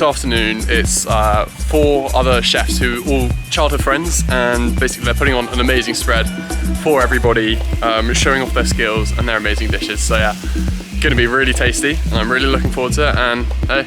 this afternoon it's 4 other chefs who all childhood friends, and basically they're putting on an amazing spread for everybody, showing off their skills and their amazing dishes. So yeah, gonna be really tasty and I'm really looking forward to it. And hey.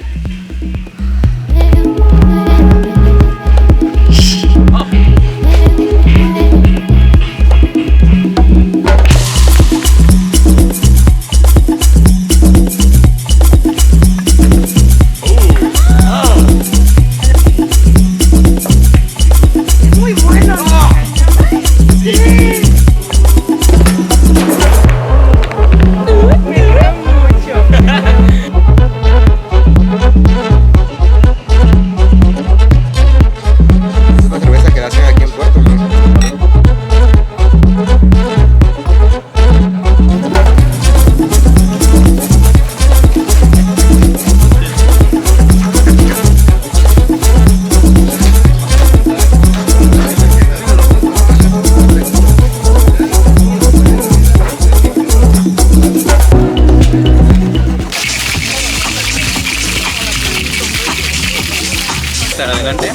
Adelante.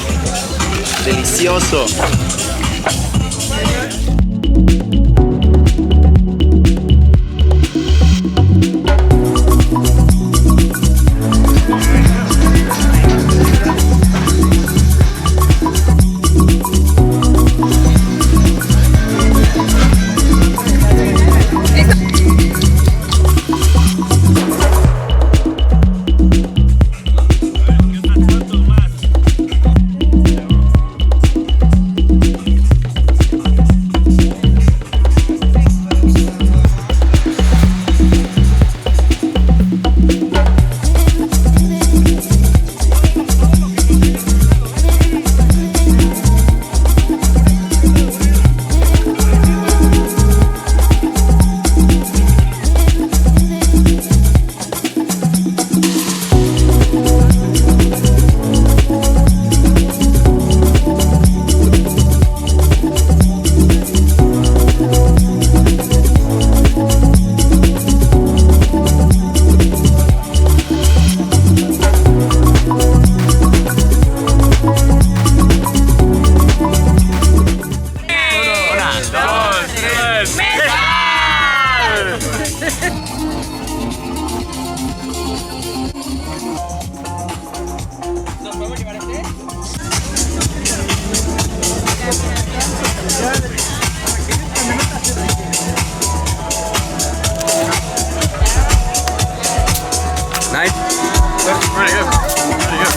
Delicioso. Nice. That's pretty good. Pretty good.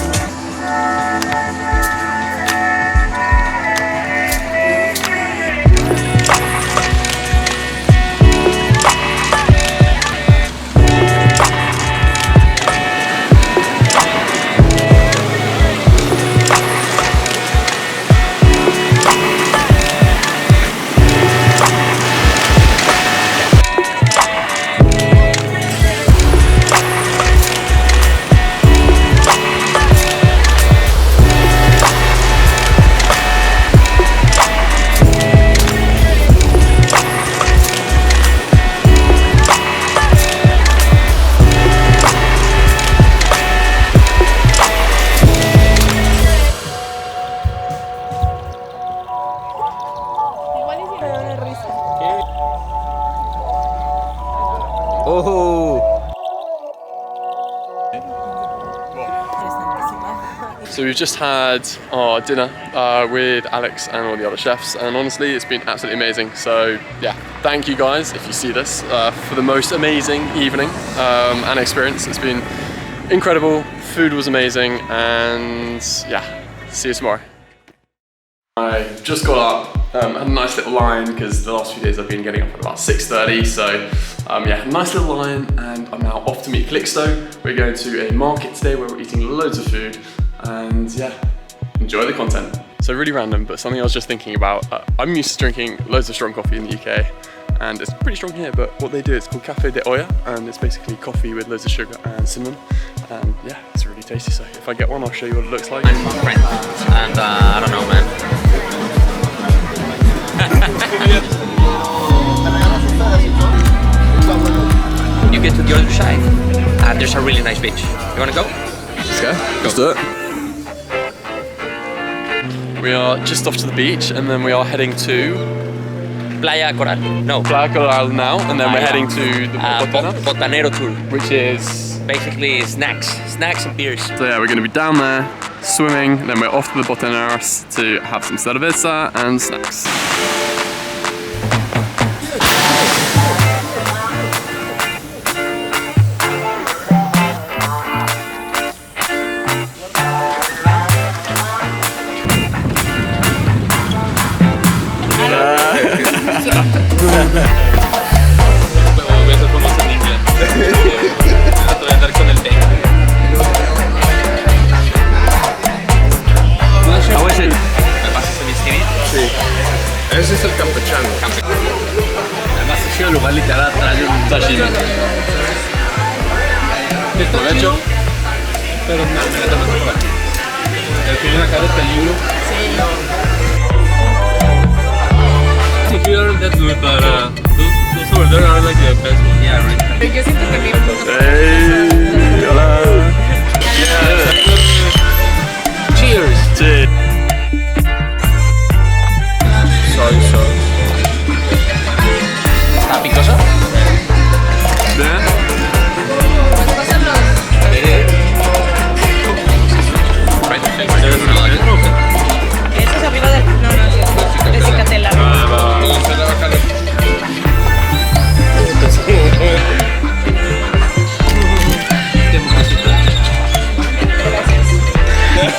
Oh. So we've just had our dinner with Alex and all the other chefs, and honestly it's been absolutely amazing. So yeah, thank you guys if you see this for the most amazing evening and experience. It's been incredible, food was amazing, and yeah, see you tomorrow. I just got up, had a nice little line because the last few days I've been getting up at about 6:30, so yeah, nice little line, and I'm now off to meet Calixto. We're going to a market today where we're eating loads of food, and yeah, enjoy the content. So really random, but something I was just thinking about, I'm used to drinking loads of strong coffee in the UK, and it's pretty strong here, but what they do, it's called Café de Olla, and it's basically coffee with loads of sugar and cinnamon, and yeah, it's really tasty. So if I get one, I'll show you what it looks like. I'm my friend, and I don't know, man. You get to the other side, and there's a really nice beach. You wanna go? Let's go. Okay, let's do it. We are just off to the beach, and then we are heading to Playa Coral. No. Playa Coral now, and then we're heading to the Botanero tour. which is... Basically snacks and beers. So yeah, we're going to be down there, swimming, and then we're off to the Botaneros to have some cerveza and snacks. Ese es el campechano. Además ha sido el lugar literal atrás de un Sashimi. Provecho. Pero no, me meto más por aquí. El que viene acá de peligro. Sí. We aren't that good, but those over there are like the best ones. Yeah, right. Yo siento que mi Hey, hola. Cheers. Cheers. Soy. ¿Está picoso? Bien. Eso es arriba del... No, de cicatela.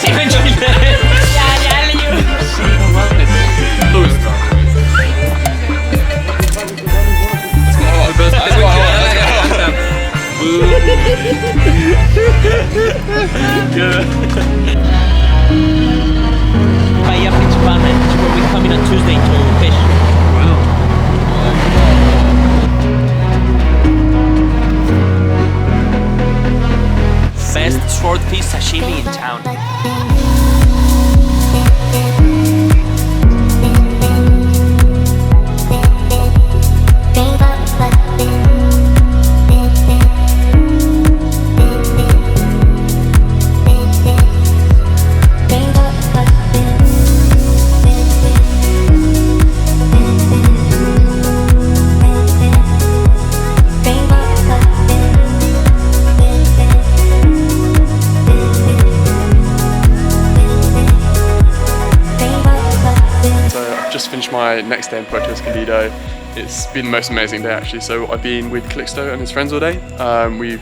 Sí, me enchilé. Ya, le llevo. Bahía Principal, man. That's where we're coming on Tuesday to fish. Best swordfish sashimi in town. Just finished my next day in Puerto Escondido. It's been the most amazing day actually. So I've been with Calixto and his friends all day. We've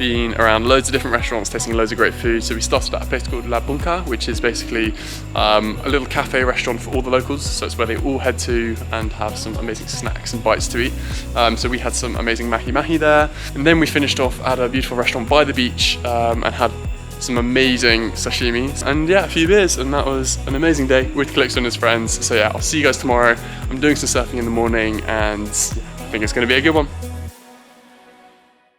been around loads of different restaurants, tasting loads of great food. So we started at a place called La Bunca, which is basically a little cafe restaurant for all the locals. So it's where they all head to and have some amazing snacks and bites to eat. So we had some amazing mahi-mahi there. And then we finished off at a beautiful restaurant by the beach and had some amazing sashimi and yeah, a few beers, and that was an amazing day with Calixto and his friends. So yeah, I'll see you guys tomorrow. I'm doing some surfing in the morning and I think it's going to be a good one.